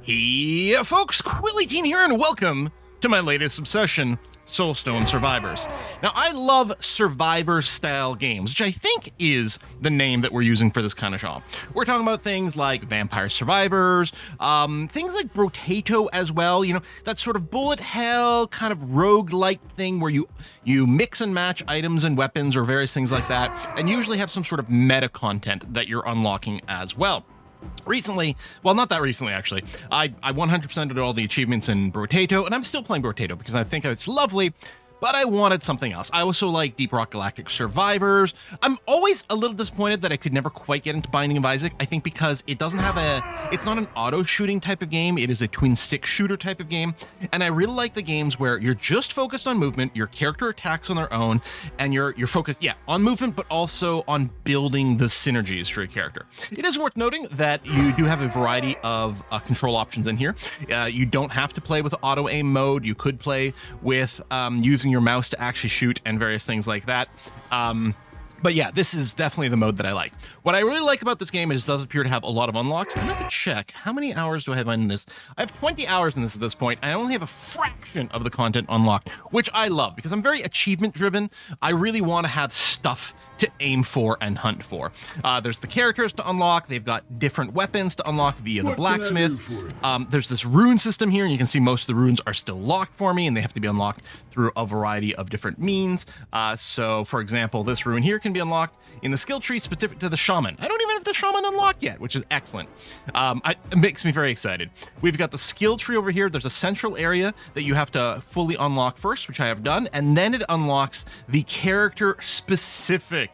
Hey folks, Quilly here and welcome to my latest obsession, Soulstone Survivors. Now, I love Survivor-style games, which I think is the name that we're using for this kind of genre. We're talking about things like Vampire Survivors, things like Brotato as well, you know, that sort of bullet hell kind of roguelike thing where you mix and match items and weapons or various things like that, and usually have some sort of meta content that you're unlocking as well. Recently, well, not that recently actually, I 100%ed all the achievements in Brotato, and I'm still playing Brotato because I think it's lovely, but I wanted something else. I also like Deep Rock Galactic Survivors. I'm always a little disappointed that I could never quite get into Binding of Isaac, I think because it doesn't have it's not an auto-shooting type of game, it is a twin-stick shooter type of game, and I really like the games where you're just focused on movement, your character attacks on their own, and you're focused, yeah, on movement, but also on building the synergies for your character. It is worth noting that you do have a variety of control options in here. You don't have to play with auto-aim mode, you could play with using your mouse to actually shoot and various things like that. But yeah, this is definitely the mode that I like. What I really like about this game is it does appear to have a lot of unlocks. I'm going to check how many hours do I have in this. I have 20 hours in this at this point, and I only have a fraction of the content unlocked, which I love because I'm very achievement driven. I really want to have stuff to aim for and hunt for. There's the characters to unlock. They've got different weapons to unlock via the blacksmith. There's this rune system here, and you can see most of the runes are still locked for me, and they have to be unlocked through a variety of different means. So, for example, this rune here can be unlocked in the skill tree specific to the shaman. I don't even have the shaman unlocked yet, which is excellent. It makes me very excited. We've got the skill tree over here. There's a central area that you have to fully unlock first, which I have done, and then it unlocks the character-specific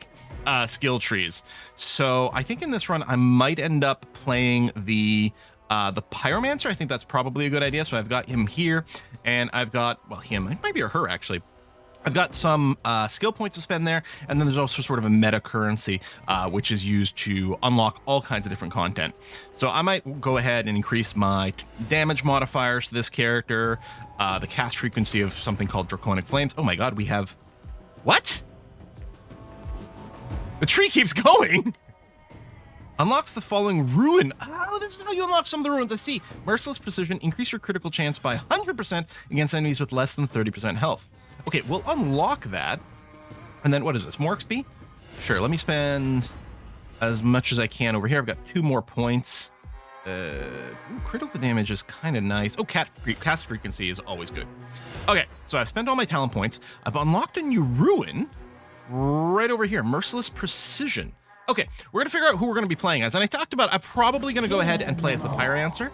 skill trees. So I think in this run I might end up playing the pyromancer. I think that's probably a good idea. So I've got him here, and I've got, well, him, it might be her actually. I've got some skill points to spend there, and then there's also sort of a meta currency, which is used to unlock all kinds of different content. So I might go ahead and increase my damage modifiers to this character, the cast frequency of something called Draconic Flames. Oh my god, we have... What? The tree keeps going! Unlocks the following Rune. Oh, this is how you unlock some of the runes. I see. Merciless Precision. Increase your critical chance by 100% against enemies with less than 30% health. Okay, we'll unlock that. And then what is this? More XP? Sure, let me spend as much as I can over here. I've got 2 more points. Critical damage is kind of nice. Oh, cast frequency is always good. Okay, so I've spent all my talent points. I've unlocked a new Rune right over here. Merciless Precision. Okay, we're gonna figure out who we're gonna be playing as, and I talked about I'm probably gonna go ahead and play as the pyromancer.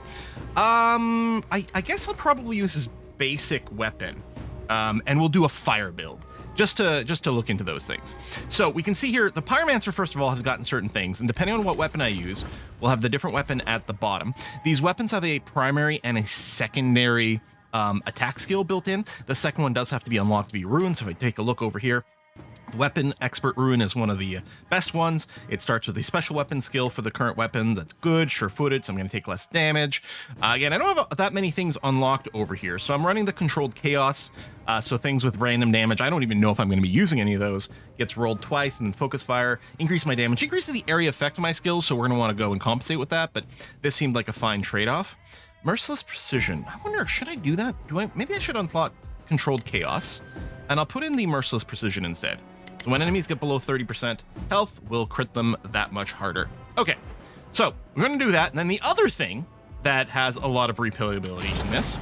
I guess I'll probably use his basic weapon, and we'll do a fire build just to look into those things. So we can see here the pyromancer first of all has gotten certain things, and depending on what weapon I use, we'll have the different weapon at the bottom. These weapons have a primary and a secondary attack skill built in. The second one does have to be unlocked via rune. So if I take a look over here, Weapon Expert Rune is one of the best ones. It starts with a special weapon skill for the current weapon. That's good, sure-footed, so I'm going to take less damage. Again, I don't have that many things unlocked over here, so I'm running the Controlled Chaos, so things with random damage. I don't even know if I'm going to be using any of those. Gets rolled twice, and then Focus Fire. Increase my damage. Increase the area effect of my skills, so we're going to want to go and compensate with that, but this seemed like a fine trade-off. Merciless Precision. I wonder, should I do that? Maybe I should unlock Controlled Chaos, and I'll put in the Merciless Precision instead. So when enemies get below 30% health, we'll crit them that much harder. Okay, so we're going to do that. And then the other thing that has a lot of replayability in this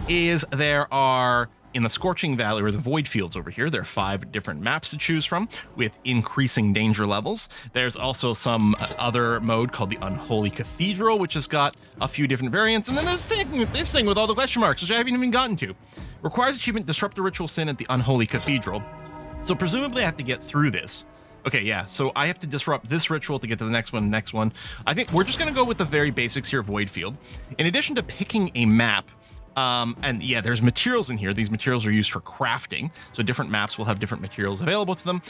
is there are, in the Scorching Valley, or the Void Fields over here, there are 5 different maps to choose from with increasing danger levels. There's also some other mode called the Unholy Cathedral, which has got a few different variants. And then there's this thing with all the question marks, which I haven't even gotten to. Requires achievement, disrupt the ritual sin at the Unholy Cathedral. So presumably I have to get through this. Okay, yeah, so I have to disrupt this ritual to get to the next one. I think we're just going to go with the very basics here, Void Field. In addition to picking a map, and yeah, there's materials in here. These materials are used for crafting, so different maps will have different materials available to them.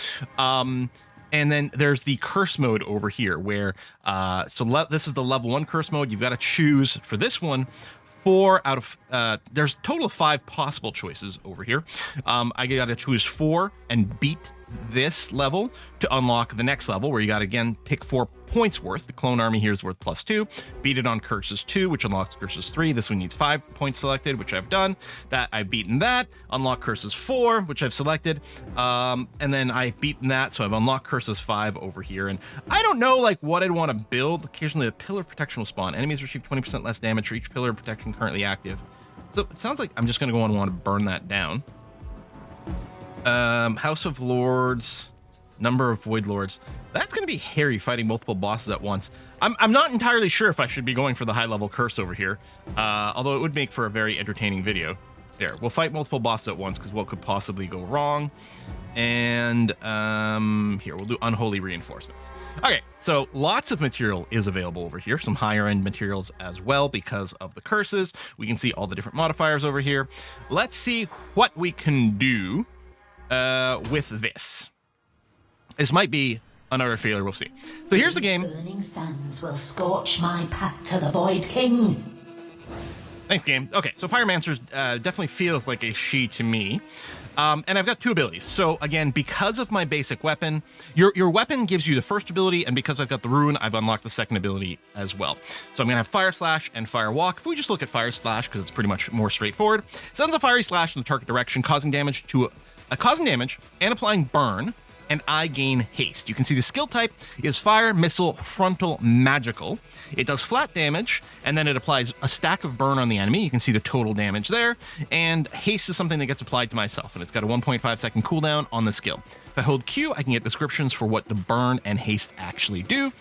And then there's the curse mode over here where, this is the level 1 curse mode. You've got to choose for this one 4 out of, there's a total of 5 possible choices over here. I got to choose 4 and beat this level to unlock the next level, where you got to again pick 4 points worth. The clone army here is worth +2. Beat it on curses 2, which unlocks curses 3. This one needs 5 points selected, which I've done. That I've beaten that. Unlock curses 4, which I've selected. And then I've beaten that, so I've unlocked curses 5 over here. And I don't know like what I'd want to build. Occasionally a pillar of protection will spawn. Enemies receive 20% less damage for each pillar of protection currently active. So it sounds like I'm just going to go and want to burn that down. House of Lords, number of Void Lords. That's going to be hairy, fighting multiple bosses at once. I'm not entirely sure if I should be going for the high level curse over here, although it would make for a very entertaining video. There, we'll fight multiple bosses at once because what could possibly go wrong? And here, we'll do unholy reinforcements. Okay, so lots of material is available over here. Some higher end materials as well because of the curses. We can see all the different modifiers over here. Let's see what we can do with this. This might be another failure, we'll see. So here's the game. Burning sands will scorch my path to the Void King. Thanks, game. Okay, so Pyromancer definitely feels like a she to me. And I've got 2 abilities. So again, because of my basic weapon, your weapon gives you the first ability, and because I've got the Rune, I've unlocked the second ability as well. So I'm gonna have Fire Slash and Fire Walk. If we just look at Fire Slash, because it's pretty much more straightforward, sends a fiery slash in the target direction, causing damage and applying burn, and I gain haste. You can see the skill type is Fire, Missile, Frontal, Magical. It does flat damage, and then it applies a stack of burn on the enemy. You can see the total damage there. And haste is something that gets applied to myself, and it's got a 1.5 second cooldown on the skill. If I hold Q, I can get descriptions for what the burn and haste actually do.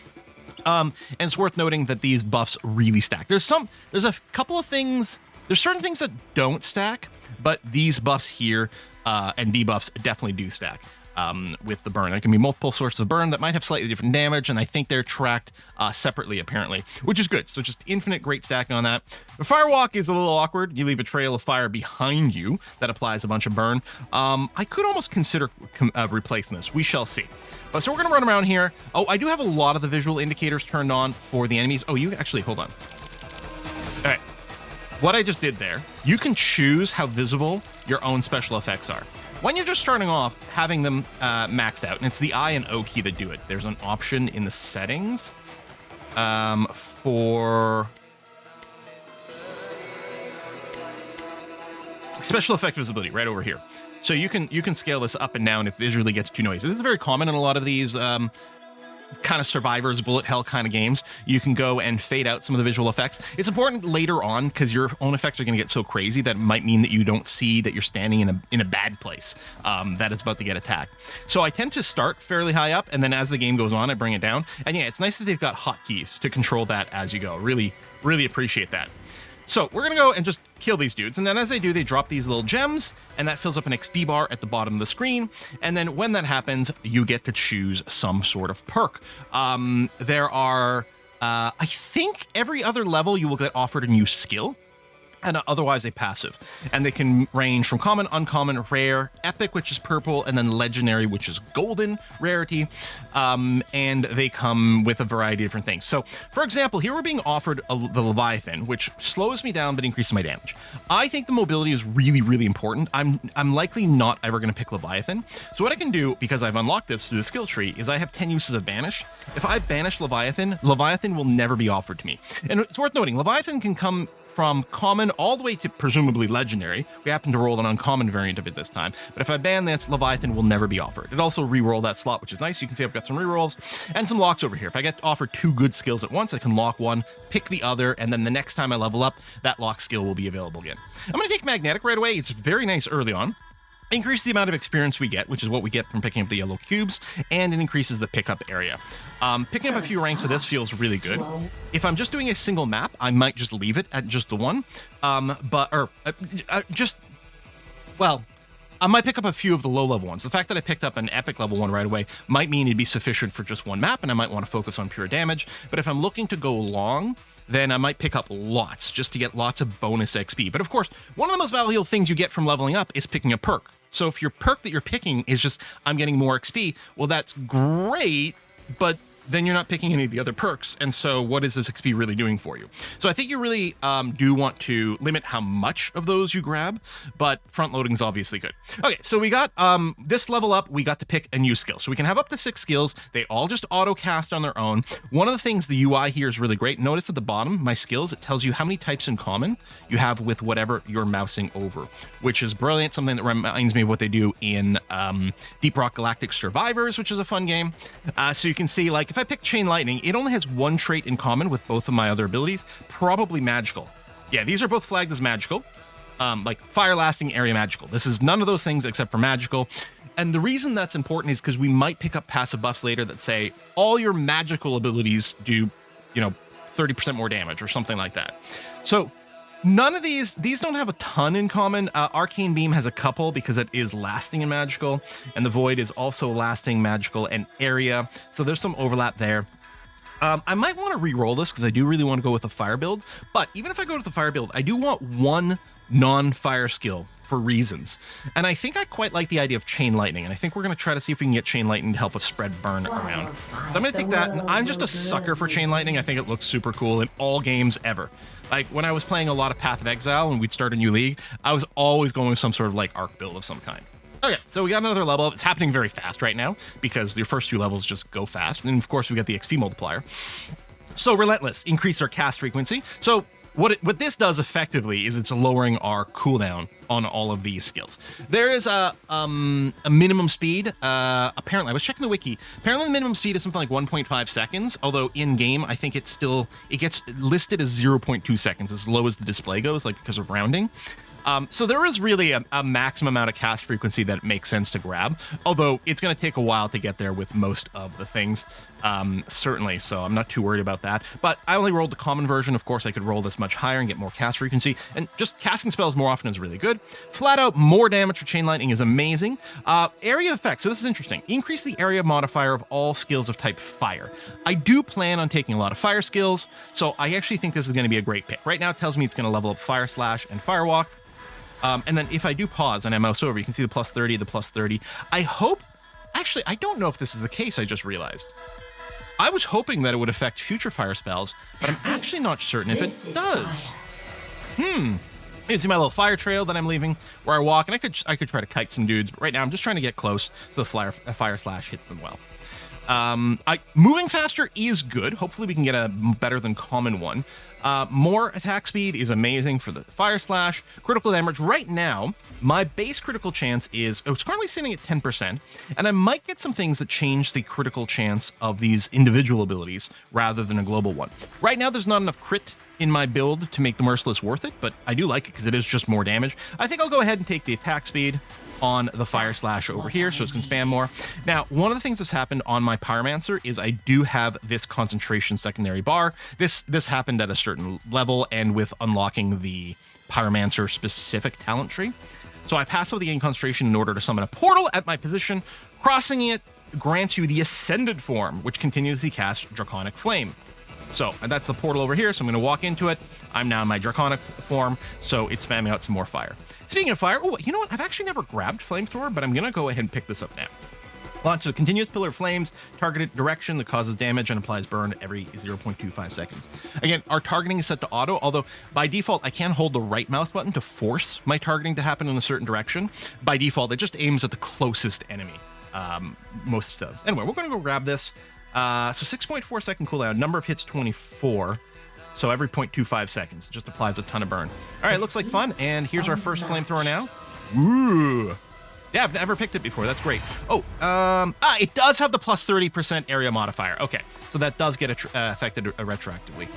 And it's worth noting that these buffs really stack. There's a couple of things, there's certain things that don't stack, but these buffs here and debuffs definitely do stack. With the burn. There can be multiple sources of burn that might have slightly different damage, and I think they're tracked separately, apparently, which is good. So just infinite great stacking on that. The Firewalk is a little awkward. You leave a trail of fire behind you that applies a bunch of burn. I could almost consider replacing this. We shall see. So we're going to run around here. Oh, I do have a lot of the visual indicators turned on for the enemies. Oh, you actually, hold on. All right. What I just did there, you can choose how visible your own special effects are. When you're just starting off, having them maxed out, and it's the I and O key that do it. There's an option in the settings for special effect visibility right over here. So you can scale this up and down if visually gets too noisy. This is very common in a lot of these kind of survivors, bullet hell kind of games. You can go and fade out some of the visual effects. It's important later on because your own effects are going to get so crazy that it might mean that you don't see that you're standing in a bad place that is about to get attacked. So I tend to start fairly high up, and then as the game goes on, I bring it down. And yeah, it's nice that they've got hotkeys to control that as you go. Really, really appreciate that. So we're going to go and just kill these dudes. And then as they do, they drop these little gems, and that fills up an XP bar at the bottom of the screen. And then when that happens, you get to choose some sort of perk. There are, I think every other level you will get offered a new skill, and otherwise a passive. And they can range from common, uncommon, rare, epic, which is purple, and then legendary, which is golden rarity. And they come with a variety of different things. So, for example, here we're being offered the Leviathan, which slows me down but increases my damage. I think the mobility is really, really important. I'm likely not ever going to pick Leviathan. So what I can do, because I've unlocked this through the skill tree, is I have 10 uses of Banish. If I banish Leviathan, Leviathan will never be offered to me. And it's worth noting, Leviathan can come from common all the way to presumably legendary. We happen to roll an uncommon variant of it this time, but if I ban this, Leviathan will never be offered. It also re-roll that slot, which is nice. You can see I've got some re-rolls and some locks over here. If I get offered 2 good skills at once, I can lock one, pick the other, and then the next time I level up, that lock skill will be available again. I'm going to take Magnetic right away. It's very nice early on. Increase the amount of experience we get, which is what we get from picking up the yellow cubes, and it increases the pickup area. Picking up a few ranks of this feels really good. If I'm just doing a single map, I might just leave it at just the one. I might pick up a few of the low-level ones. The fact that I picked up an epic level one right away might mean it'd be sufficient for just one map, and I might want to focus on pure damage. But if I'm looking to go long, then I might pick up lots just to get lots of bonus XP. But of course, one of the most valuable things you get from leveling up is picking a perk. So if your perk that you're picking is just, I'm getting more XP, well, that's great, but then you're not picking any of the other perks. And so what is this XP really doing for you? So I think you really do want to limit how much of those you grab, but front loading is obviously good. Okay, so we got this level up, we got to pick a new skill. So we can have up to 6 skills. They all just auto cast on their own. One of the things, the UI here is really great. Notice at the bottom, my skills, it tells you how many types in common you have with whatever you're mousing over, which is brilliant. Something that reminds me of what they do in Deep Rock Galactic Survivors, which is a fun game. So you can see, like, if I pick Chain Lightning, it only has one trait in common with both of my other abilities, probably magical. Yeah, these are both flagged as magical, like fire lasting, area magical. This is none of those things except for magical. And the reason that's important is because we might pick up passive buffs later that say all your magical abilities do, 30% more damage or something like that. So none of these don't have a ton in common. Arcane Beam has a couple because it is lasting and magical, and the Void is also lasting, magical, and area. So there's some overlap there. I might want to re-roll this because I do really want to go with a fire build. But even if I go with the fire build, I do want one non-fire skill for reasons. And I think I quite like the idea of Chain Lightning, and I think we're going to try to see if we can get Chain Lightning to help us spread burn around. So I'm going to take that, and I'm just a sucker for Chain Lightning. I think it looks super cool in all games ever. Like, when I was playing a lot of Path of Exile and we'd start a new league, I was always going with some sort of, like, arc build of some kind. Okay, so we got another level. It's happening very fast right now because your first 2 levels just go fast. And, of course, we got the XP multiplier. So Relentless, increase our cast frequency. So what this does effectively is it's lowering our cooldown on all of these skills. There is a minimum speed. Apparently, I was checking the wiki. Apparently, the minimum speed is something like 1.5 seconds. Although in game, I think it gets listed as 0.2 seconds, as low as the display goes, like because of rounding. So there is really a maximum amount of cast frequency that it makes sense to grab, although it's going to take a while to get there with most of the things, certainly, so I'm not too worried about that. But I only rolled the common version. Of course, I could roll this much higher and get more cast frequency, and just casting spells more often is really good. Flat out, more damage for Chain Lightning is amazing. Area effect, so this is interesting. Increase the area modifier of all skills of type fire. I do plan on taking a lot of fire skills, so I actually think this is going to be a great pick. Right now, it tells me it's going to level up Fire Slash and Firewalk. And then if I do pause and I mouse over, you can see the plus 30, the plus 30. I hope, actually, I don't know if this is the case, I just realized. I was hoping that it would affect future fire spells, but I'm actually not certain if it does. You see my little fire trail that I'm leaving where I walk, and I could try to kite some dudes, but right now I'm just trying to get close so the fire slash hits them well. Moving faster is good. Hopefully we can get a better than common one. More attack speed is amazing for the fire slash. Critical damage right now, my base critical chance is, it's currently sitting at 10%, and I might get some things that change the critical chance of these individual abilities rather than a global one. Right now there's not enough crit in my build to make the Merciless worth it, but I do like it because it is just more damage. I think I'll go ahead and take the attack speed on the fire slash over here so it can spam more. Now, one of the things that's happened on my Pyromancer is I do have this concentration secondary bar. This happened at a certain level and with unlocking the Pyromancer specific talent tree. So I pass over the gain concentration in order to summon a portal at my position. Crossing it grants you the Ascended form, which continuously casts Draconic Flame. So that's the portal over here, so I'm going to walk into it. I'm now in my Draconic form, so it's spamming out some more fire. Speaking of fire, oh, you know what? I've actually never grabbed Flamethrower, but I'm going to go ahead and pick this up now. Launches a continuous pillar of flames, targeted direction that causes damage and applies burn every 0.25 seconds. Again, our targeting is set to auto, although by default, I can hold the right mouse button to force my targeting to happen in a certain direction. By default, it just aims at the closest enemy, most subs. Anyway, we're going to go grab this. So 6.4 second cooldown, number of hits 24. So every 0.25 seconds, just applies a ton of burn. All right, looks like fun. And here's our first flamethrower now. Ooh. Yeah, I've never picked it before. That's great. Oh, it does have the plus 30% area modifier. Okay, so that does get affected retroactively.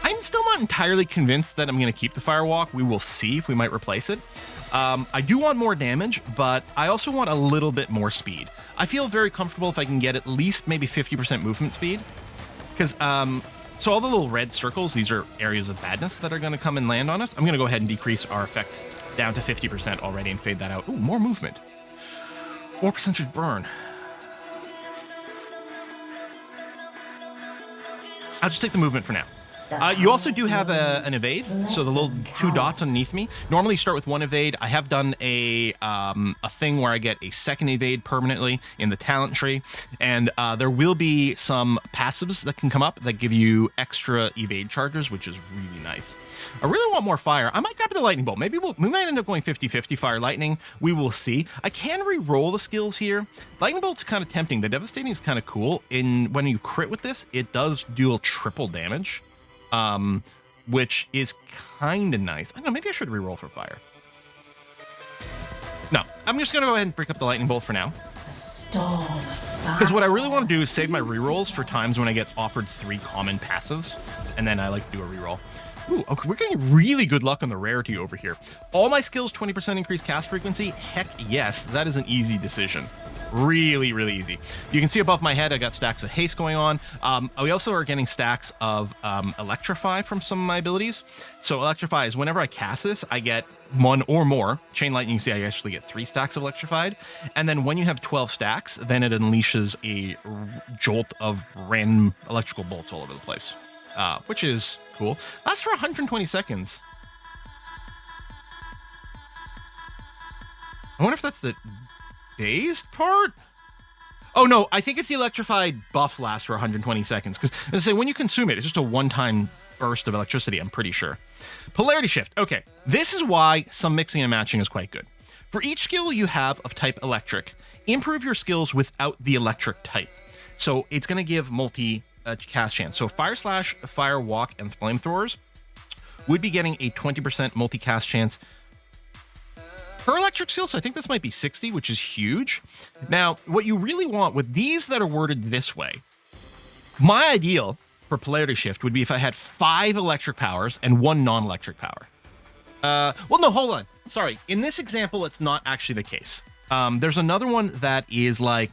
I'm still not entirely convinced that I'm going to keep the Firewalk. We will see if we might replace it. I do want more damage, but I also want a little bit more speed. I feel very comfortable if I can get at least maybe 50% movement speed. Because, so all the little red circles, these are areas of badness that are going to come and land on us. I'm going to go ahead and decrease our effect down to 50% already and fade that out. Ooh, more movement. More percentage burn. I'll just take the movement for now. You also do have an evade, so the little 2 dots underneath me. Normally you start with 1 evade. I have done a thing where I get a 2nd evade permanently in the talent tree, and there will be some passives that can come up that give you extra evade charges, which is really nice. I really want more fire. I might grab the lightning bolt. Maybe we might end up going 50-50 fire lightning. We will see. I can re-roll the skills here. Lightning bolt's kind of tempting. The devastating is kind of cool. When you crit with this, it does deal triple damage. Which is kind of nice. I don't know, maybe I should re-roll for fire. No, I'm just going to go ahead and break up the lightning bolt for now. Because what I really want to do is save my re-rolls for times when I get offered 3 common passives, and then I like to do a re-roll. Ooh, okay, we're getting really good luck on the rarity over here. All my skills, 20% increased cast frequency. Heck yes, that is an easy decision. Really, really easy. You can see above my head, I got stacks of haste going on. We also are getting stacks of electrify from some of my abilities. So electrify is whenever I cast this, I get 1 or more. Chain lightning, you see I actually get 3 stacks of electrified. And then when you have 12 stacks, then it unleashes a jolt of random electrical bolts all over the place, which is cool. That's for 120 seconds. I wonder if that's the dazed part? Oh no, I think it's the electrified buff lasts for 120 seconds. Because as I say, when you consume it, it's just a one-time burst of electricity, I'm pretty sure. Polarity shift. Okay, this is why some mixing and matching is quite good. For each skill you have of type electric, improve your skills without the electric type. So it's going to give multi-cast chance. So Fire Slash, Fire Walk, and Flamethrowers would be getting a 20% multi-cast chance per electric skill, so I think this might be 60, which is huge. Now, what you really want with these that are worded this way, my ideal for polarity shift would be if I had 5 electric powers and 1 non-electric power. Well, no, hold on. Sorry. In this example, it's not actually the case. There's another one that is like,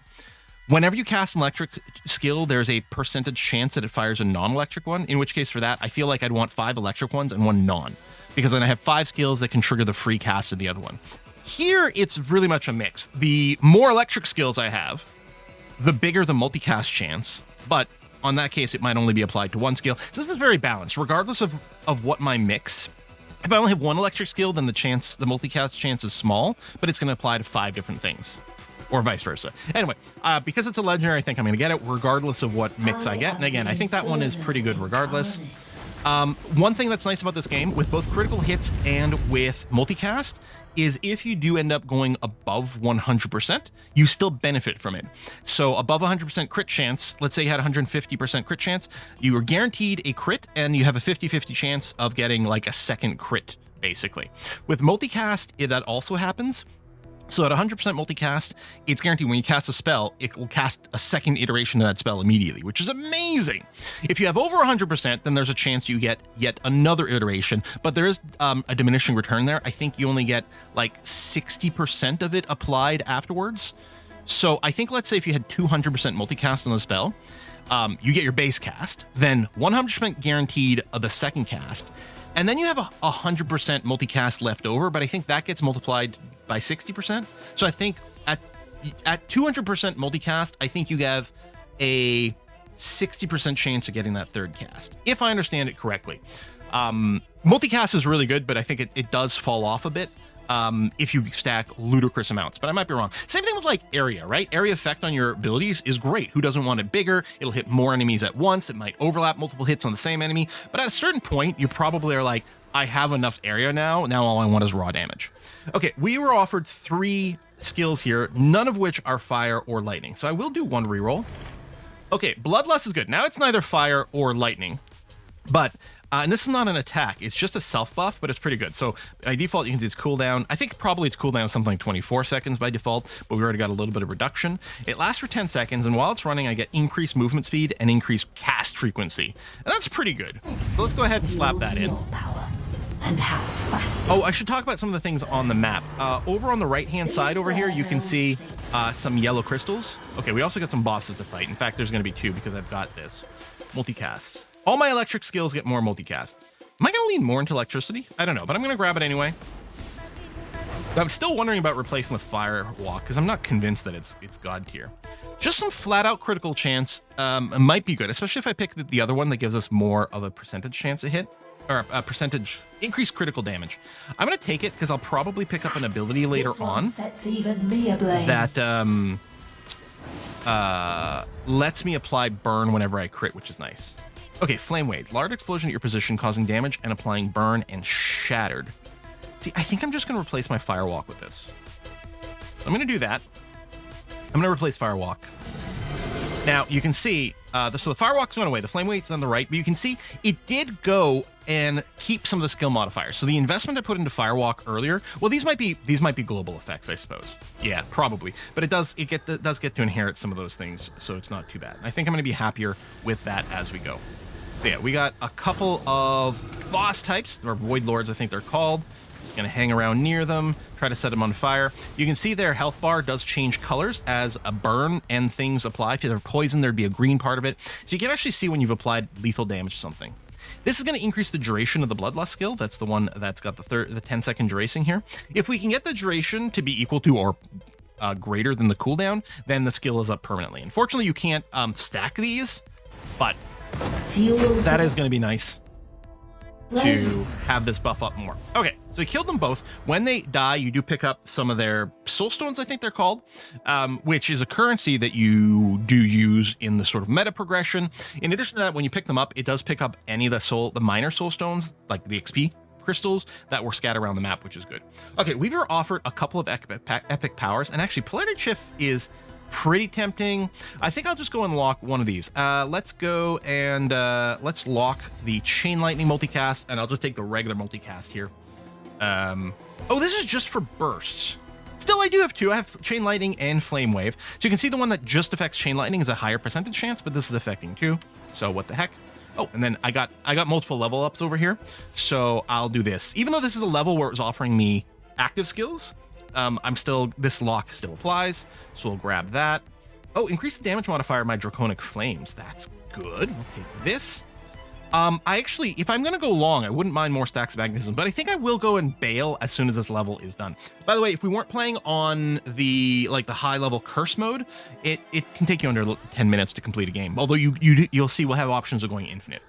whenever you cast an electric skill, there's a percentage chance that it fires a non-electric one, in which case for that, I feel like I'd want 5 electric ones and 1 non, because then I have 5 skills that can trigger the free cast of the other one. Here, it's really much a mix. The more electric skills I have, the bigger the multicast chance, but on that case, it might only be applied to 1 skill. So this is very balanced, regardless of what my mix. If I only have 1 electric skill, then the multicast chance is small, but it's going to apply to 5 different things, or vice versa. Anyway, because it's a legendary, I think I'm going to get it regardless of what mix I get. And again, I think that one is pretty good regardless. One thing that's nice about this game, with both critical hits and with multicast, is if you do end up going above 100%, you still benefit from it. So above 100% crit chance, let's say you had 150% crit chance, you are guaranteed a crit, and you have a 50-50 chance of getting like a 2nd crit, basically. With multicast, that also happens. So at 100% multicast, it's guaranteed when you cast a spell, it will cast a 2nd iteration of that spell immediately, which is amazing. If you have over 100%, then there's a chance you get yet another iteration, but there is a diminishing return there. I think you only get like 60% of it applied afterwards. So I think, let's say if you had 200% multicast on the spell, you get your base cast, then 100% guaranteed of the 2nd cast, and then you have 100% multicast left over, but I think that gets multiplied by 60%. So I think at 200% multicast, I think you have a 60% chance of getting that 3rd cast, if I understand it correctly. Multicast is really good, but I think it does fall off a bit if you stack ludicrous amounts, but I might be wrong. Same thing with like area, right? Area effect on your abilities is great. Who doesn't want it bigger? It'll hit more enemies at once. It might overlap multiple hits on the same enemy, but at a certain point, you probably are like, I have enough area now. Now all I want is raw damage. Okay, we were offered 3 skills here, none of which are fire or lightning. So I will do 1 reroll. Okay, Bloodlust is good. Now it's neither fire or lightning, but and this is not an attack, it's just a self buff, but it's pretty good. So by default, you can see its cooldown. I think probably its cooldown is something like 24 seconds by default, but we already got a little bit of reduction. It lasts for 10 seconds, and while it's running, I get increased movement speed and increased cast frequency. And that's pretty good. So let's go ahead and slap that in. Oh, I should talk about some of the things on the map. Over on the right-hand side over here, you can see some yellow crystals. Okay, we also got some bosses to fight. In fact, there's going to be 2 because I've got this. Multicast. All my electric skills get more multicast. Am I going to lean more into electricity? I don't know, but I'm going to grab it anyway. I'm still wondering about replacing the Firewalk because I'm not convinced that it's God tier. Just some flat out critical chance might be good, especially if I pick the other one that gives us more of a percentage chance to hit, or a percentage increased critical damage. I'm gonna take it because I'll probably pick up an ability later on sets even me ablaze. that lets me apply burn whenever I crit, which is nice. Okay, Flame Wave. Large explosion at your position causing damage and applying burn and shattered. See, I think I'm just going to replace my Firewalk with this. I'm going to do that. I'm going to replace Firewalk. Now, you can see, so the Firewalk's going away. The Flame Wave's on the right, but you can see it did go and keep some of the skill modifiers. So the investment I put into Firewalk earlier, well, these might be global effects, I suppose. Yeah, probably. But it does get to inherit some of those things, so it's not too bad. I think I'm going to be happier with that as we go. So yeah, we got a couple of boss types, or Void Lords, I think they're called. Just going to hang around near them, try to set them on fire. You can see their health bar does change colors as a burn and things apply. If they're poison, there'd be a green part of it. So you can actually see when you've applied lethal damage to something. This is going to increase the duration of the Bloodlust skill. That's the one that's got the 10-second duration here. If we can get the duration to be equal to or greater than the cooldown, then the skill is up permanently. Unfortunately, you can't stack these, but that is going to be nice to have this buff up more. Okay, so we killed them both. When they die, you do pick up some of their Soulstones, I think they're called, which is a currency that you do use in the sort of meta progression. In addition to that, when you pick them up, it does pick up any of the minor Soulstones, like the XP crystals that were scattered around the map, which is good. Okay, we've offered a couple of epic powers, and actually Polarity Shift is pretty tempting. I think I'll just go and lock one of these. Let's go and let's lock the Chain Lightning multicast, and I'll just take the regular multicast here. Oh, this is just for bursts. Still, I do have two. I have Chain Lightning and Flame Wave. So you can see the one that just affects Chain Lightning is a higher percentage chance, but this is affecting two. So what the heck? Oh, and then I got multiple level ups over here. So I'll do this. Even though this is a level where it was offering me active skills, this lock still applies, so we'll grab that. Oh, increase the damage modifier of my Draconic Flames. That's good. We'll take this. I actually, if I'm going to go long, I wouldn't mind more stacks of magnetism, but I think I will go and bail as soon as this level is done. By the way, if we weren't playing on the high level curse mode, it can take you under 10 minutes to complete a game. Although you'll see we'll have options of going infinite.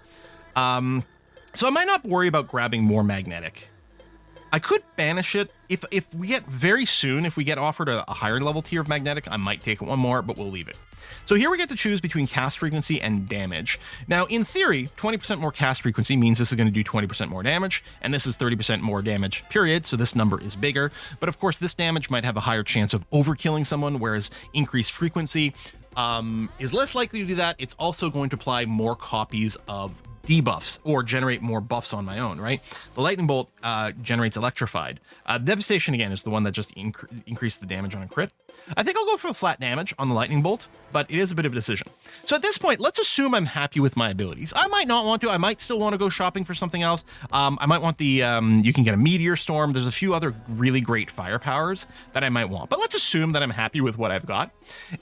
So I might not worry about grabbing more magnetic. I could banish it if we get very soon, if we get offered a higher level tier of magnetic, I might take it one more, but we'll leave it. So here we get to choose between cast frequency and damage. Now, in theory, 20% more cast frequency means this is going to do 20% more damage, and this is 30% more damage, period, so this number is bigger. But of course, this damage might have a higher chance of overkilling someone, whereas increased frequency is less likely to do that. It's also going to apply more copies of debuffs or generate more buffs on my own, right? The Lightning Bolt generates Electrified. Devastation, again, is the one that just increased the damage on a crit. I think I'll go for the flat damage on the Lightning Bolt, but it is a bit of a decision. So at this point, let's assume I'm happy with my abilities. I might not want to. I might still want to go shopping for something else. I might want the, you can get a Meteor Storm. There's a few other really great fire powers that I might want, but let's assume that I'm happy with what I've got.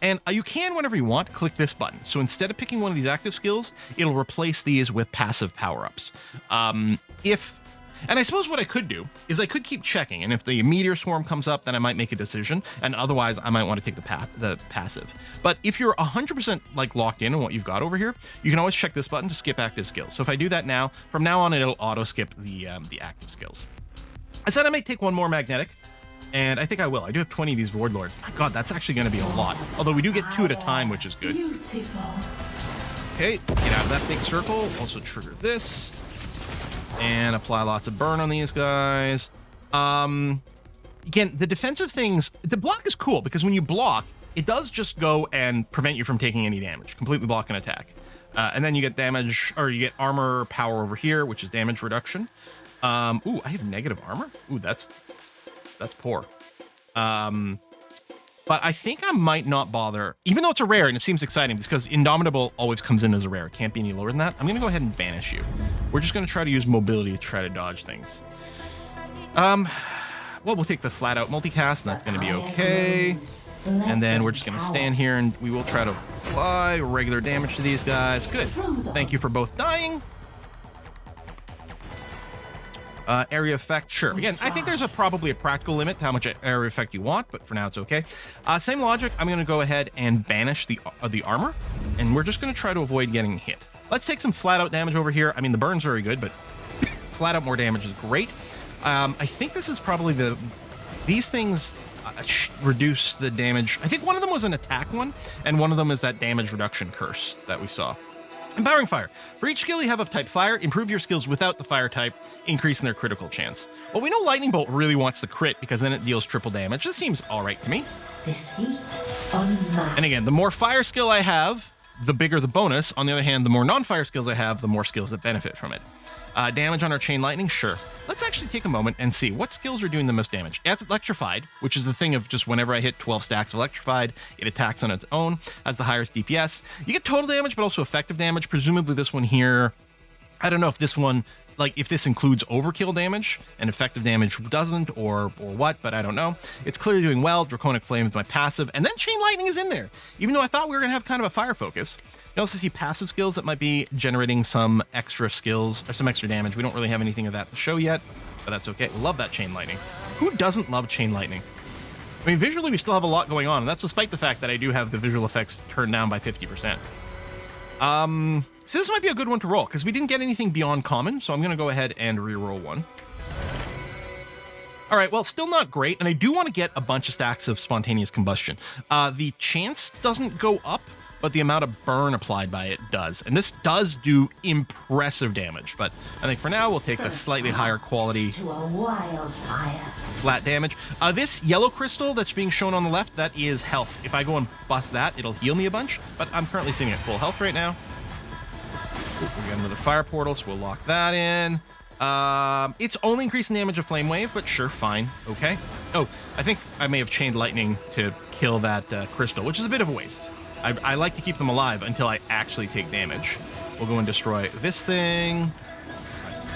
And you can, whenever you want, click this button. So instead of picking one of these active skills, it'll replace these with passive power-ups. And I suppose what I could do is I could keep checking, and if the Meteor Swarm comes up, then I might make a decision, and otherwise I might want to take the passive. But if you're 100% like locked in on what you've got over here, you can always check this button to skip active skills. So if I do that now, from now on it'll auto skip the active skills. I said I might take one more magnetic, and I think I will. I do have 20 of these Void Lords. My God, that's actually going to be a lot. Although we do get 2 at a time, which is good. Beautiful. Okay, get out of that big circle. Also trigger this. And apply lots of burn on these guys. Again, the defensive things, the block is cool because when you block, it does just go and prevent you from taking any damage, completely block an attack. And then you get damage, or you get armor power over here, which is damage reduction. Ooh, I have negative armor? Ooh, that's poor. But I think I might not bother, even though it's a rare and it seems exciting, because Indomitable always comes in as a rare. It can't be any lower than that. I'm going to go ahead and banish you. We're just going to try to use mobility to try to dodge things. Well, we'll take the flat out multicast, and that's going to be okay. And then we're just going to stand here, and we will try to apply regular damage to these guys. Good. Thank you for both dying. Area effect, sure. Again, I think there's probably a practical limit to how much area effect you want, but for now it's okay. Same logic, I'm going to go ahead and banish the armor, and we're just going to try to avoid getting hit. Let's take some flat out damage over here. I mean, the burn's very good, but flat out more damage is great. I think this is probably these things reduce the damage. I think one of them was an attack one, and one of them is that damage reduction curse that we saw. Empowering fire. For each skill you have of type fire, improve your skills without the fire type, increasing their critical chance. Well, we know lightning bolt really wants the crit because then it deals triple damage. This seems all right to me. This heat unmatched. And again, the more fire skill I have, the bigger the bonus. On the other hand, the more non-fire skills I have, the more skills that benefit from it. Damage on our chain lightning, sure. Let's actually take a moment and see what skills are doing the most damage. Electrified, which is the thing of just whenever I hit 12 stacks of electrified, it attacks on its own, has the highest DPS. You get total damage, but also effective damage. Presumably this one here, I don't know if this one, like if this includes overkill damage and effective damage doesn't or what, but I don't know. It's clearly doing well. Draconic Flame is my passive, and then Chain Lightning is in there. Even though I thought we were gonna have kind of a fire focus. You also see passive skills that might be generating some extra skills or some extra damage. We don't really have anything of that to show yet, but that's okay. Love that Chain Lightning. Who doesn't love Chain Lightning? I mean, visually we still have a lot going on, and that's despite the fact that I do have the visual effects turned down by 50%. So this might be a good one to roll because we didn't get anything beyond common, so I'm going to go ahead and re-roll one. All right, well, still not great, and I do want to get a bunch of stacks of spontaneous combustion. The chance doesn't go up, but the amount of burn applied by it does, and this does do impressive damage, but I think for now we'll take the slightly higher quality To a wildfire. flat damage. This yellow crystal that's being shown on the left, that is health. If I go and bust that, it'll heal me a bunch, but I'm currently sitting at full health right now. We got another fire portal, so we'll lock that in. It's only increasing damage of Flame Wave, but sure, fine, okay. Oh, I think I may have chained lightning to kill that crystal, which is a bit of a waste. I like to keep them alive until I actually take damage. We'll go and destroy this thing.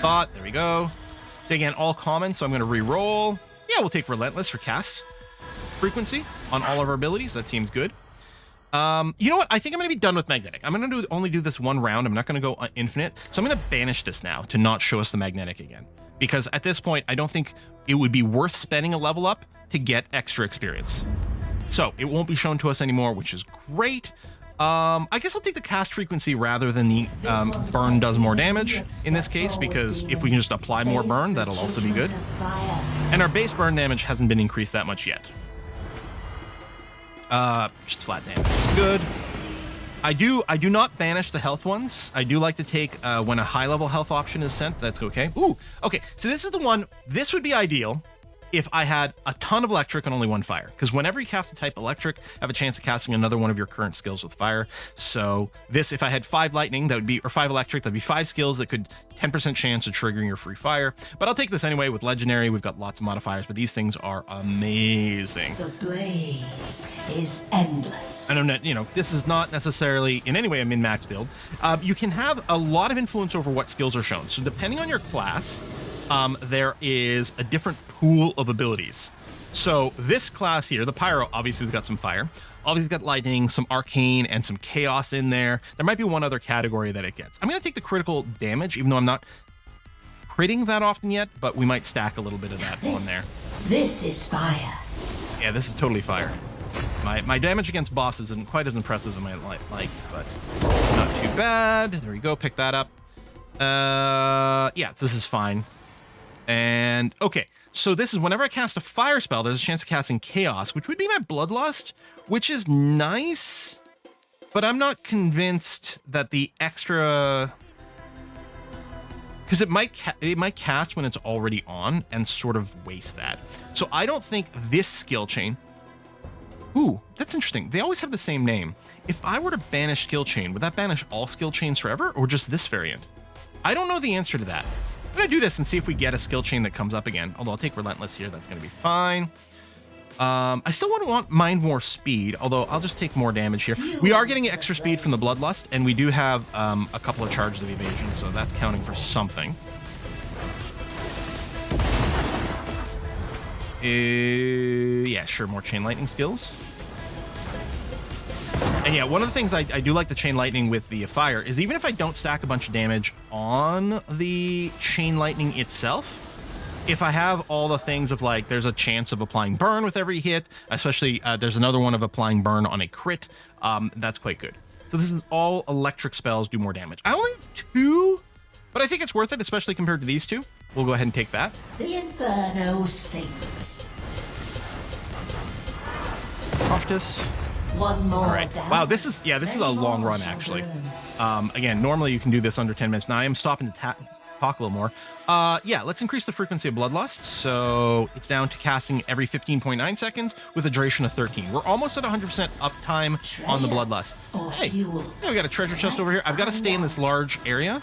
There we go. So again, all common, so I'm going to re-roll. Yeah, we'll take Relentless for cast frequency on all of our abilities. That seems good. You know what? I think I'm going to be done with magnetic. I'm going to only do this one round. I'm not going to go infinite. So I'm going to banish this now to not show us the magnetic again. Because at this point, I don't think it would be worth spending a level up to get extra experience. So it won't be shown to us anymore, which is great. I guess I'll take the cast frequency rather than the burn does more damage in this case, because if we can just apply more burn, that'll also be good. And our base burn damage hasn't been increased that much yet. Just flat damage is good. I do not banish the health ones. I do like to take when a high level health option is sent. That's okay. Ooh, okay. So this is the one. This would be ideal if I had a ton of electric and only one fire, because whenever you cast a type electric, have a chance of casting another one of your current skills with fire. So this, if I had 5 lightning, that would be, or 5 electric, that'd be 5 skills that could 10% chance of triggering your free fire. But I'll take this anyway with legendary. We've got lots of modifiers, but these things are amazing. The blaze is endless. I know, you know, this is not necessarily in any way a min-max build. You can have a lot of influence over what skills are shown. So depending on your class, there is a different pool of abilities. So this class here, the Pyro, obviously has got some fire. Obviously got lightning, some arcane, and some chaos in there. There might be one other category that it gets. I'm going to take the critical damage, even though I'm not critting that often yet, but we might stack a little bit of that on there. This is fire. Yeah, this is totally fire. My damage against bosses isn't quite as impressive as I might like, but not too bad. There we go, pick that up. Yeah, this is fine. And okay, so this is whenever I cast a fire spell, there's a chance of casting chaos, which would be my bloodlust, which is nice, but I'm not convinced that the extra, because it might cast when it's already on and sort of waste that. So I don't think this skill chain. Ooh, that's interesting. They always have the same name. If I were to banish skill chain, would that banish all skill chains forever, or just this variant? I don't know the answer to that. I'm gonna do this and see if we get a skill chain that comes up again. Although I'll take Relentless here, that's gonna be fine. I still wouldn't mind more speed, although I'll just take more damage here. We are getting extra speed from the Bloodlust, and we do have a couple of charges of evasion, so that's counting for something. Yeah, sure, more Chain Lightning skills. And yeah, one of the things I do like the Chain Lightning with the fire is even if I don't stack a bunch of damage on the Chain Lightning itself, if I have all the things of like, there's a chance of applying burn with every hit, especially there's another one of applying burn on a crit. That's quite good. So this is all electric spells do more damage. I only have 2, but I think it's worth it, especially compared to these 2. We'll go ahead and take that. The Inferno sinks. Prophetess. One more. All right. down. Wow, this is a long run actually. Again, normally you can do this under 10 minutes. Now I am stopping to talk a little more. Yeah, let's increase the frequency of Bloodlust. So it's down to casting every 15.9 seconds with a duration of 13. We're almost at 100% uptime on the Bloodlust. Hey, yeah, we got a treasure chest over here. I've got to stay in this large area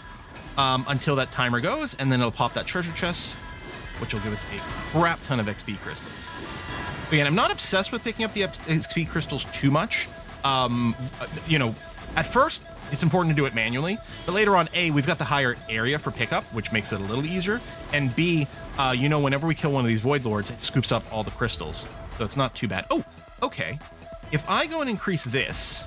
until that timer goes, and then it'll pop that treasure chest, which will give us a crap ton of XP crystals. Again, I'm not obsessed with picking up the XP crystals too much. You know, at first, it's important to do it manually, but later on, A, we've got the higher area for pickup, which makes it a little easier, and B, you know, whenever we kill one of these Void Lords, it scoops up all the crystals, so it's not too bad. Oh, okay. If I go and increase this,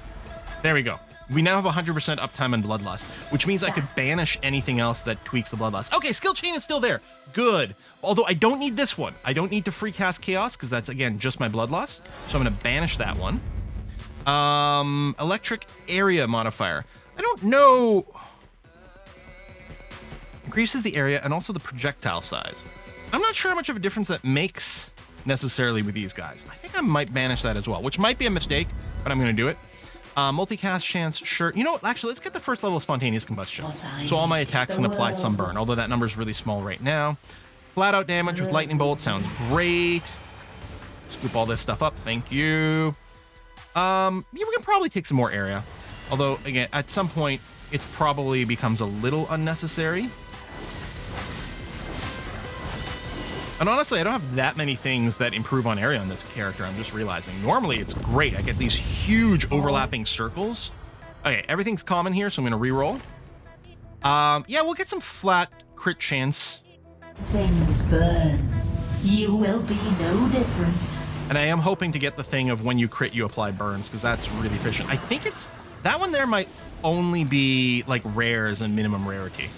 there we go. We now have 100% uptime on Bloodlust, which means I could banish anything else that tweaks the Bloodlust. Okay, skill chain is still there. Good. Although I don't need this one. I don't need to free cast Chaos, because that's, again, just my Bloodlust, so I'm going to banish that one. Electric area modifier. I don't know. Increases the area and also the projectile size. I'm not sure how much of a difference that makes necessarily with these guys. I think I might banish that as well, which might be a mistake, but I'm going to do it. Multicast chance, sure. You know what? Actually, let's get the first level of spontaneous combustion. So all my attacks can apply some burn, although that number is really small right now. Flat out damage with lightning bolt sounds great. Scoop all this stuff up. Thank you. Yeah, we can probably take some more area. Although, again, at some point, it probably becomes a little unnecessary. And honestly, I don't have that many things that improve on area on this character, I'm just realizing. Normally, it's great. I get these huge overlapping circles. Okay, everything's common here, so I'm going to re-roll. Yeah, we'll get some flat crit chance. Things burn. You will be no different. And I am hoping to get the thing of when you crit, you apply burns, because that's really efficient. I think it's... That one there might only be, like, rares and minimum rarity.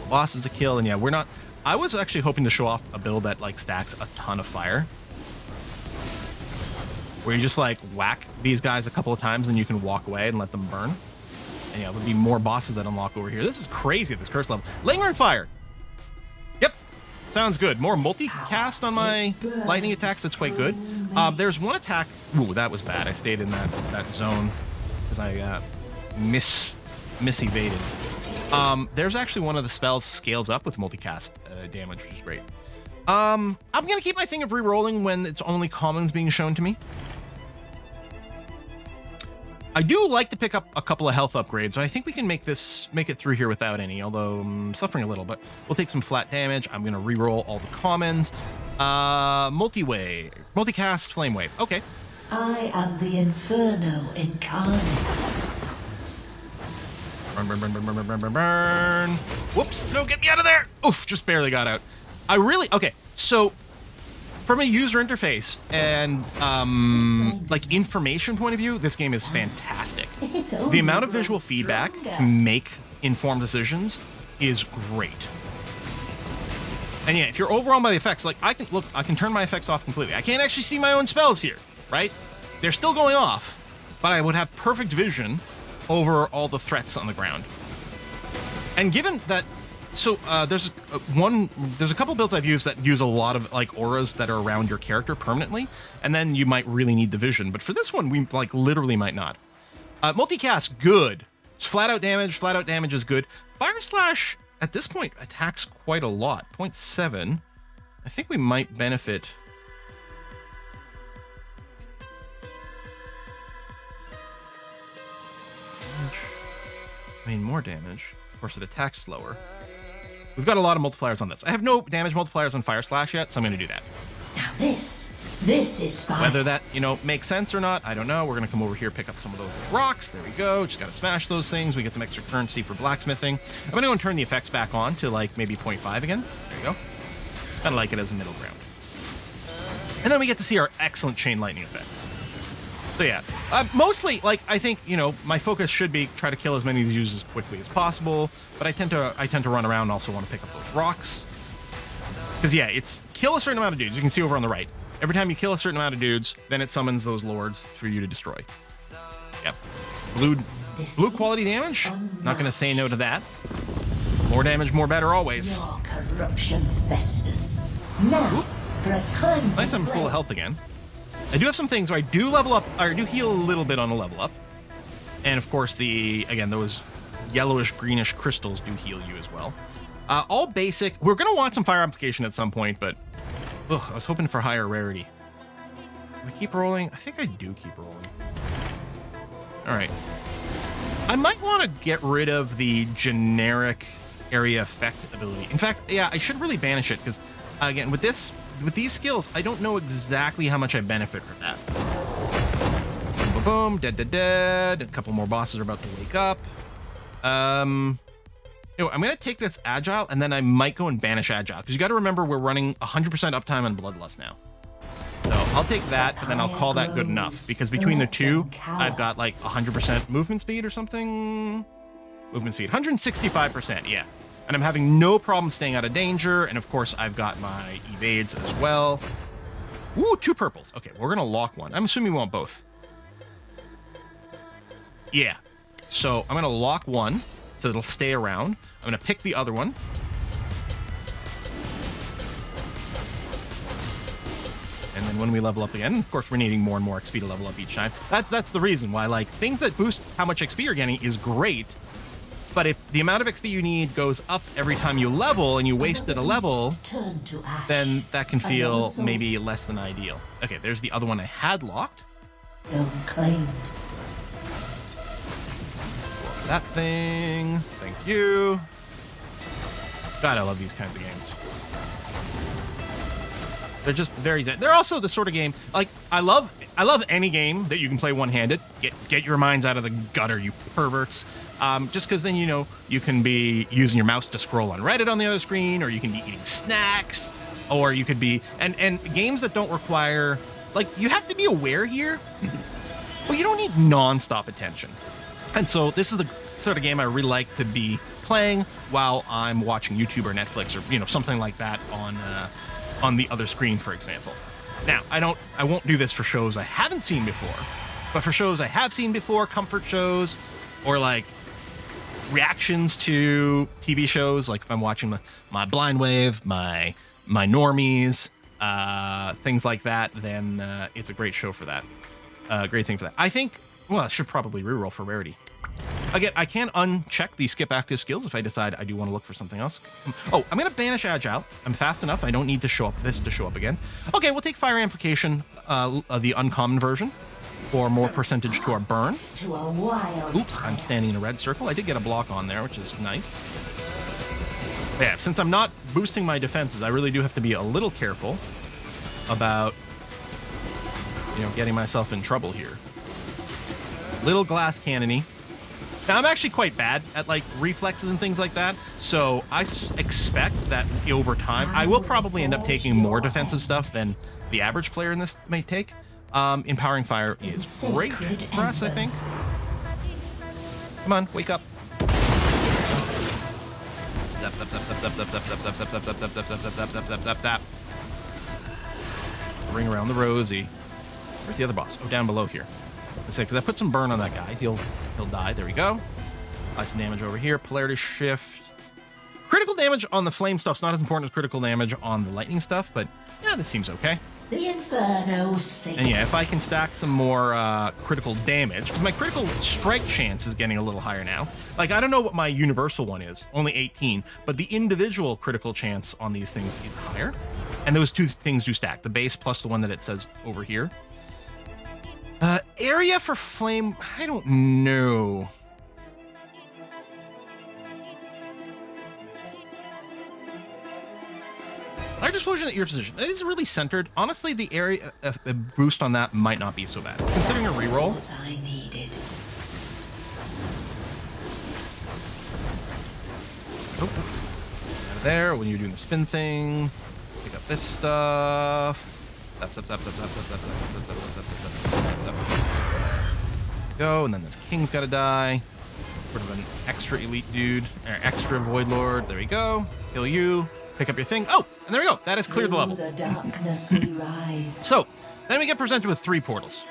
Boss is a kill, and yeah, we're not... I was actually hoping to show off a build that, like, stacks a ton of fire. Where you just, like, whack these guys a couple of times, and you can walk away and let them burn. And yeah, there'll be more bosses that unlock over here. This is crazy at this curse level. Lingering fire! Yep. Sounds good. More multicast on my lightning attacks. That's quite good. There's one attack... Ooh, that was bad. I stayed in that zone because I mis-evaded. There's actually one of the spells scales up with multicast damage, which is great. I'm going to keep my thing of re-rolling when it's only commons being shown to me. I do like to pick up a couple of health upgrades, but I think we can make it through here without any, although I'm suffering a little, but we'll take some flat damage. I'm going to re-roll all the commons. Multicast Flame Wave. Okay. I am the Inferno incarnate. Burn, burn, burn, burn, burn, burn, burn, burn. Whoops. No, get me out of there. Oof, just barely got out. Okay, so from a user interface and like information point of view, this game is fantastic. The amount of visual feedback to make informed decisions is great. And yeah, if you're overwhelmed by the effects, like I can turn my effects off completely. I can't actually see my own spells here, right? They're still going off, but I would have perfect vision over all the threats on the ground. And given that, so there's a couple builds I've used that use a lot of like auras that are around your character permanently, and then you might really need the vision. But for this one, we like literally might not. Multicast, good. It's flat out damage. Flat out damage is good. Fire Slash at this point attacks quite a lot. 0.7. I think we might benefit. I mean, more damage. Of course, it attacks slower. We've got a lot of multipliers on this. I have no damage multipliers on Fire Slash yet, so I'm going to do that. Now this is fire. Whether that, makes sense or not, I don't know. We're going to come over here, pick up some of those rocks. There we go. Just got to smash those things. We get some extra currency for blacksmithing. I'm going to go and turn the effects back on to, like, maybe 0.5 again. There you go. Kind of like it as a middle ground. And then we get to see our excellent chain lightning effects. So yeah, mostly, like, I think, you know, my focus should be try to kill as many of these users as quickly as possible, but I tend to run around and also want to pick up those rocks. Because yeah, it's kill a certain amount of dudes. You can see over on the right. Every time you kill a certain amount of dudes, then it summons those lords for you to destroy. Yep. Blue quality damage. Not going to say no to that. More damage, more better always. Your corruption festers. Now, for a cleansing Nice, I'm full of health again. I do have some things where I do level up, or I do heal a little bit on a level up. And of course, again, those yellowish, greenish crystals do heal you as well. All basic. We're going to want some fire application at some point, but I was hoping for higher rarity. Do I keep rolling? I think I do keep rolling. All right. I might want to get rid of the generic area effect ability. In fact, yeah, I should really banish it because, again, with these skills, I don't know exactly how much I benefit from that. Boom, boom, boom, dead. A couple more bosses are about to wake up. I'm going to take this agile, and then I might go and banish agile, because you got to remember we're running 100% uptime on Bloodlust now. So I'll take that, but then I'll call that good enough, because between the two, I've got like 100% movement speed or something. Movement speed, 165%, yeah. And I'm having no problem staying out of danger, and of course, I've got my evades as well. Ooh, 2 purples. Okay, we're going to lock one. I'm assuming we want both. Yeah. So I'm going to lock one, so it'll stay around. I'm going to pick the other one. And then when we level up again, of course, we're needing more and more XP to level up each time. That's the reason why, like, things that boost how much XP you're getting is great. But if the amount of XP you need goes up every time you level and you wasted a level, then that can feel maybe less than ideal. Okay, there's the other one I had locked. Unclaimed. That thing. Thank you. God, I love these kinds of games. They're just very zen. They're also the sort of game, like, I love any game that you can play one-handed. Get your minds out of the gutter, you perverts. Just because then, you know, you can be using your mouse to scroll on Reddit on the other screen, or you can be eating snacks, or you could be, and games that don't require, like, you have to be aware here, but you don't need non-stop attention. And so this is the sort of game I really like to be playing while I'm watching YouTube or Netflix or, you know, something like that on the other screen, for example. Now, I won't do this for shows I haven't seen before, but for shows I have seen before, comfort shows, or like reactions to TV shows, like if I'm watching my Blind Wave, my Normies, things like that, then it's a great show for that. Great thing for that. I think, well, I should probably reroll for rarity. Again, I can uncheck the skip active skills if I decide I do want to look for something else. Oh, I'm going to banish agile. I'm fast enough. I don't need to show up again. Okay, we'll take fire amplification, the uncommon version, for more percentage to our burn. Oops, I'm standing in a red circle. I did get a block on there, which is nice. Yeah, since I'm not boosting my defenses, I really do have to be a little careful about, you know, getting myself in trouble here. Little glass cannony. Now, I'm actually quite bad at, like, reflexes and things like that, so I expect that over time, I will probably end up taking more defensive stuff than the average player in this may take. Empowering fire is great for us, I think. Come on, wake up. Zap, zap, zap, zap, zap, zap, zap, zap, zap, zap, zap, zap, zap, zap, zap, zap, zap, zap, zap. Ring around the rosy. Where's the other boss? Oh, down below here. I say, because I put some burn on that guy. He'll die. There we go. Apply some damage over here. Polarity shift. Critical damage on the flame stuff's not as important as critical damage on the lightning stuff, but yeah, this seems okay. The Inferno sinks. And yeah, if I can stack some more critical damage, because my critical strike chance is getting a little higher now. Like, I don't know what my universal one is, only 18, but the individual critical chance on these things is higher. And those two things do stack, the base plus the one that it says over here. Area for flame, I don't know. Large explosion at your position. It is really centered. Honestly, the area boost on that might not be so bad. Considering a reroll. Oh, there, when you're doing the spin thing, pick up this stuff. Go, and then this king's got to die. Sort of an extra elite dude, or extra void lord. There we go. Kill you. Pick up your thing. Oh, and there we go. That has cleared the level. Through the darkness we rise. So then we get presented with 3 portals.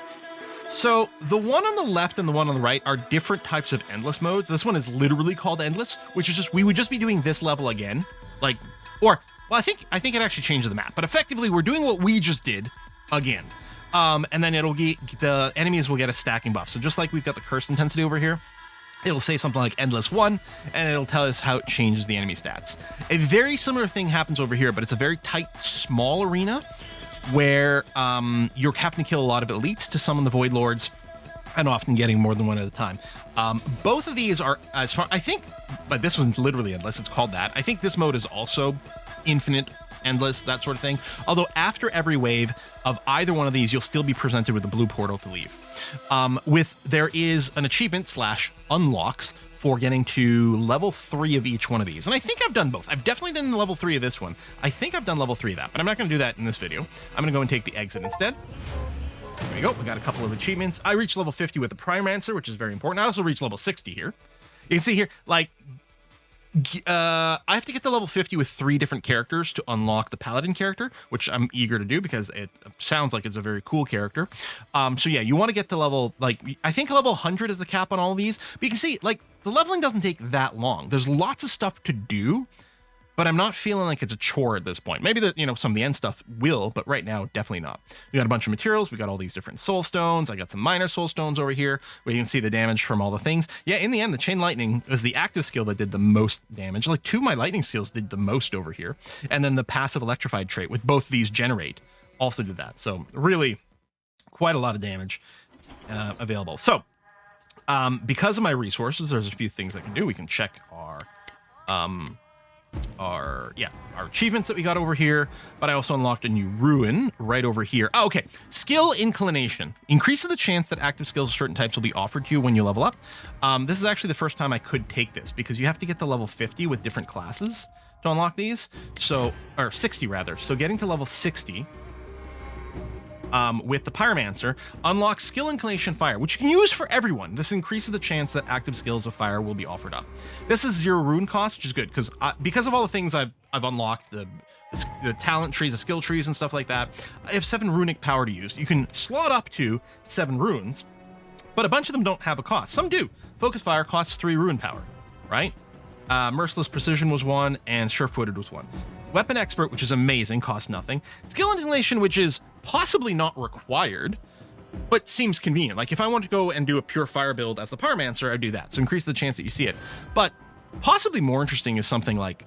So the one on the left and the one on the right are different types of endless modes. This one is literally called endless, which is just, we would just be doing this level again. Like, or, well, I think it actually changed the map, but effectively we're doing what we just did again. And then it'll get, the enemies will get a stacking buff. So just like we've got the curse intensity over here, it'll say something like endless 1, and it'll tell us how it changes the enemy stats. A very similar thing happens over here, but it's a very tight, small arena where you're having to kill a lot of elites to summon the void lords, and often getting more than one at a time. Both of these are, as far, I think, but this one's literally endless. It's called that. I think this mode is also infinite, endless, that sort of thing. Although after every wave of either one of these, you'll still be presented with a blue portal to leave. There is an achievement / unlocks for getting to level 3 of each one of these. And I think I've done both. I've definitely done level 3 of this one. I think I've done level 3 of that, but I'm not going to do that in this video. I'm going to go and take the exit instead. There we go. We got a couple of achievements. I reached level 50 with the Pyromancer, which is very important. I also reached level 60 here. You can see here, like, I have to get to level 50 with 3 different characters to unlock the Paladin character, which I'm eager to do because it sounds like it's a very cool character. So yeah, you want to get to level, like, I think level 100 is the cap on all of these. But you can see, like, the leveling doesn't take that long. There's lots of stuff to do, but I'm not feeling like it's a chore at this point. Maybe some of the end stuff will, but right now, definitely not. We got a bunch of materials. We got all these different soul stones. I got some minor soul stones over here where you can see the damage from all the things. Yeah, in the end, the chain lightning was the active skill that did the most damage. Like 2 of my lightning skills did the most over here. And then the passive electrified trait with both these generate also did that. So really quite a lot of damage available. So because of my resources, there's a few things I can do. We can check our achievements that we got over here, but I also unlocked a new Rune right over here. Oh, okay. Skill inclination increases the chance that active skills of certain types will be offered to you when you level up. This is actually the first time I could take this because you have to get to level 50 with different classes to unlock these. So, or 60 rather. So getting to level 60 with the Pyromancer unlocks skill inclination fire, which you can use for everyone. This increases the chance that active skills of fire will be offered up. This is 0 rune cost, which is good because of all the things I've unlocked, the talent trees, the skill trees and stuff like that. I have 7 runic power to use. You can slot up to 7 runes, but a bunch of them don't have a cost. Some do. Focus fire costs 3 rune power, right? Merciless precision was 1, and sure-footed was 1. Weapon expert, which is amazing, costs nothing. Skill inclination, which is possibly not required, but seems convenient. Like if I want to go and do a pure fire build as the Pyromancer, I'd do that. So increase the chance that you see it. But possibly more interesting is something like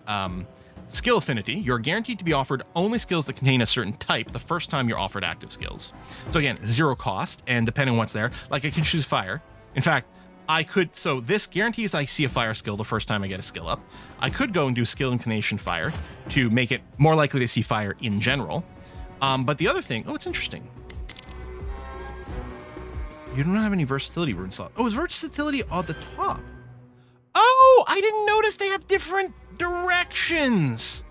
skill affinity. You're guaranteed to be offered only skills that contain a certain type the first time you're offered active skills. So again, 0 cost, and depending on what's there, like I can choose fire. In fact, so this guarantees I see a fire skill the first time I get a skill up. I could go and do skill inclination fire to make it more likely to see fire in general. But the other thing, it's interesting. You don't have any versatility rune slot. Oh, is versatility on the top? Oh, I didn't notice they have different directions.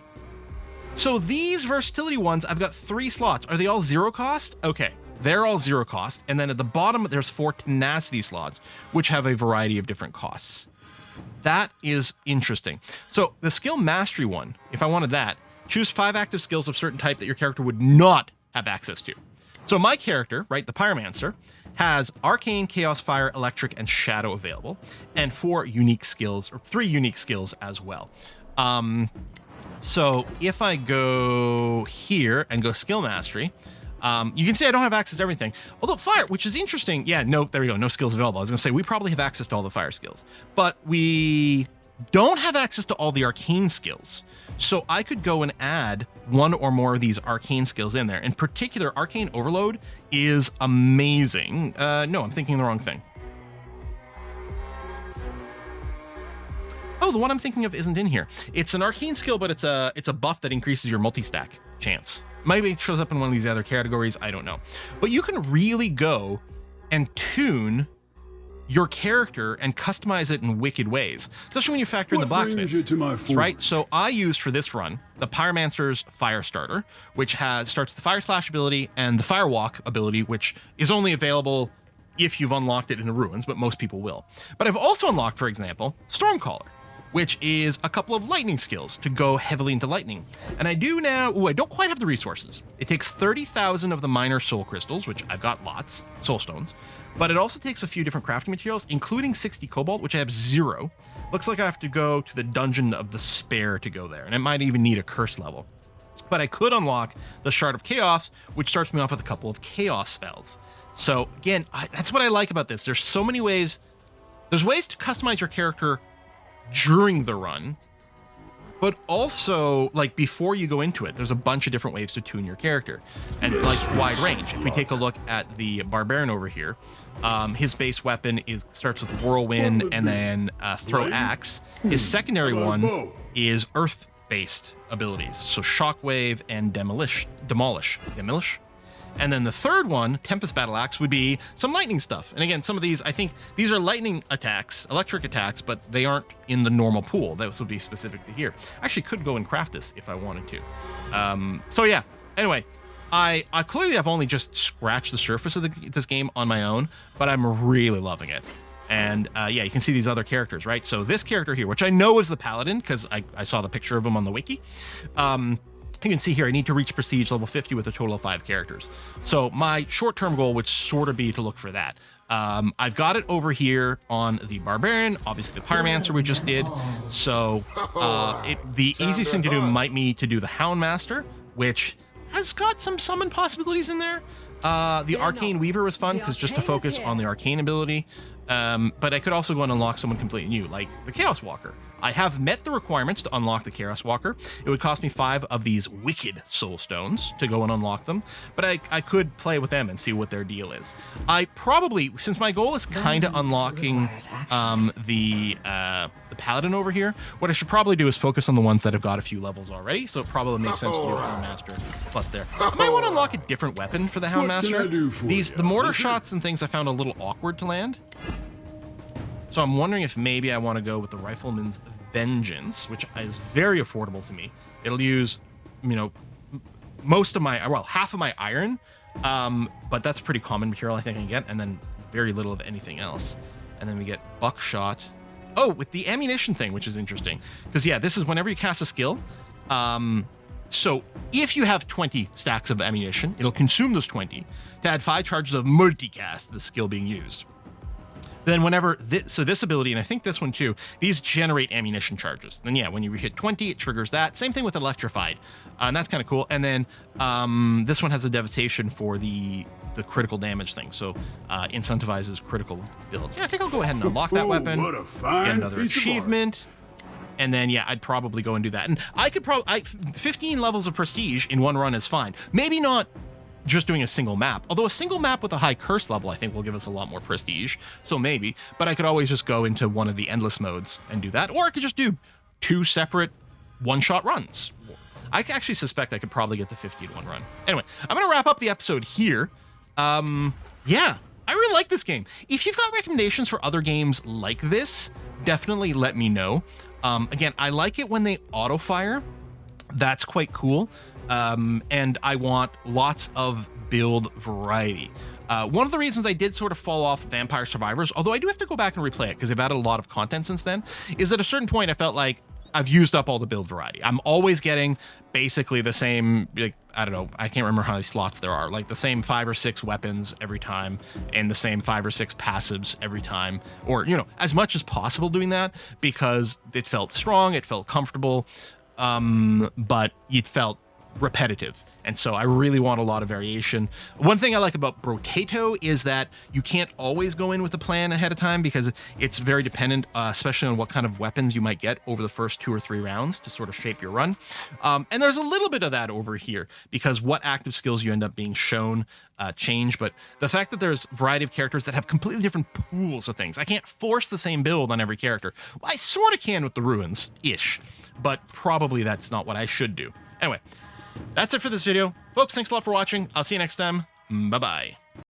So these versatility ones, I've got 3 slots. Are they all 0 cost? Okay. They're all 0 cost. And then at the bottom, there's 4 tenacity slots, which have a variety of different costs. That is interesting. So the skill mastery one, if I wanted that, choose 5 active skills of certain type that your character would not have access to. So my character, right, the Pyromancer, has arcane, chaos, fire, electric, and shadow available, and 4 unique skills, or 3 unique skills as well. So if I go here and go skill mastery, you can see I don't have access to everything. Although fire, which is interesting. Yeah, no, there we go. No skills available. I was going to say we probably have access to all the fire skills, but we don't have access to all the arcane skills. So I could go and add 1 or more of these arcane skills in there. In particular, Arcane Overload is amazing. No, I'm thinking the wrong thing. Oh, the one I'm thinking of isn't in here. It's an arcane skill, but it's a buff that increases your multi-stack chance. Maybe it shows up in one of these other categories. I don't know. But you can really go and tune your character and customize it in wicked ways, especially when you factor in the blacksmith. Right? So I used for this run the Pyromancer's Fire Starter, which starts the Fire Slash ability and the Fire Walk ability, which is only available if you've unlocked it in the ruins, but most people will. But I've also unlocked, for example, Stormcaller, which is a couple of lightning skills to go heavily into lightning. And I do now, I don't quite have the resources. It takes 30,000 of the minor soul crystals, which I've got lots, soul stones, but it also takes a few different crafting materials, including 60 cobalt, which I have 0. Looks like I have to go to the Dungeon of Despair to go there, and it might even need a curse level. But I could unlock the Shard of Chaos, which starts me off with a couple of chaos spells. So again, that's what I like about this. There's so many ways. There's ways to customize your character during the run, but also like before you go into it, there's a bunch of different ways to tune your character and like wide range. If we take a look at the Barbarian over here, his base weapon starts with Whirlwind and then Throw Axe. His secondary one is Earth-based abilities, so Shockwave and Demolish. And then the third one, Tempest Battle Axe, would be some lightning stuff. And again, some of these, I think these are lightning attacks, electric attacks, but they aren't in the normal pool. Those would be specific to here. I actually could go and craft this if I wanted to. So yeah, anyway, I clearly have only just scratched the surface of this game on my own, but I'm really loving it. And yeah, you can see these other characters, right? So this character here, which I know is the Paladin, because I saw the picture of him on the wiki. You can see here, I need to reach Prestige level 50 with a total of 5 characters. So my short-term goal would sort of be to look for that. I've got it over here on the Barbarian, obviously the Pyromancer we just did. So the easiest thing to do might be to do the Houndmaster, which has got some summon possibilities in there. The Arcane Weaver was fun because just to focus on the Arcane ability. But I could also go and unlock someone completely new, like the Chaos Walker. I have met the requirements to unlock the Chaos Walker. It would cost me 5 of these wicked soul stones to go and unlock them, but I could play with them and see what their deal is. I probably, since my goal is kind of unlocking the Paladin over here, what I should probably do is focus on the ones that have got a few levels already, so it probably makes sense to do a Houndmaster plus there. I might want to unlock a different weapon for the Houndmaster. The mortar shots and things I found a little awkward to land. So I'm wondering if maybe I want to go with the Rifleman's Vengeance, which is very affordable to me. It'll use, most of my, well, half of my iron, but that's pretty common material I think I can get, and then very little of anything else. And then we get Buckshot. Oh, with the ammunition thing, which is interesting. Because, yeah, this is whenever you cast a skill. So if you have 20 stacks of ammunition, it'll consume those 20 to add 5 charges of multicast to the skill being used. Then whenever this ability, and I think this one too, these generate ammunition charges. Then yeah, when you hit 20, it triggers that. Same thing with Electrified, and that's kind of cool. And then this one has a devastation for the critical damage thing, so incentivizes critical builds. Yeah, I think I'll go ahead and unlock that weapon. Get another achievement. And then, yeah, I'd probably go and do that. And I could probably, 15 levels of prestige in one run is fine. Maybe not just doing a single map, although a single map with a high curse level I think will give us a lot more prestige, so maybe. But I could always just go into one of the endless modes and do that, or I could just do 2 separate one-shot runs. I actually suspect I could probably get to 50 in one run. Anyway, I'm gonna wrap up the episode here. Yeah, I really like this game. If you've got recommendations for other games like this, definitely let me know. Again, I like it when they auto-fire. That's quite cool. And I want lots of build variety. One of the reasons I did sort of fall off Vampire Survivors, although I do have to go back and replay it because they've added a lot of content since then, is at a certain point I felt like I've used up all the build variety. I'm always getting basically the same, like, I don't know, I can't remember how many slots there are, like the same 5 or 6 weapons every time and the same 5 or 6 passives every time, or, as much as possible doing that because it felt strong, it felt comfortable, but it felt repetitive. And so I really want a lot of variation. One thing I like about Brotato is that you can't always go in with a plan ahead of time because it's very dependent, especially on what kind of weapons you might get over the first 2 or 3 rounds to sort of shape your run. And there's a little bit of that over here because what active skills you end up being shown change. But the fact that there's a variety of characters that have completely different pools of things. I can't force the same build on every character. Well, I sort of can with the ruins-ish, but probably that's not what I should do. Anyway, that's it for this video. Folks, thanks a lot for watching. I'll see you next time. Bye-bye.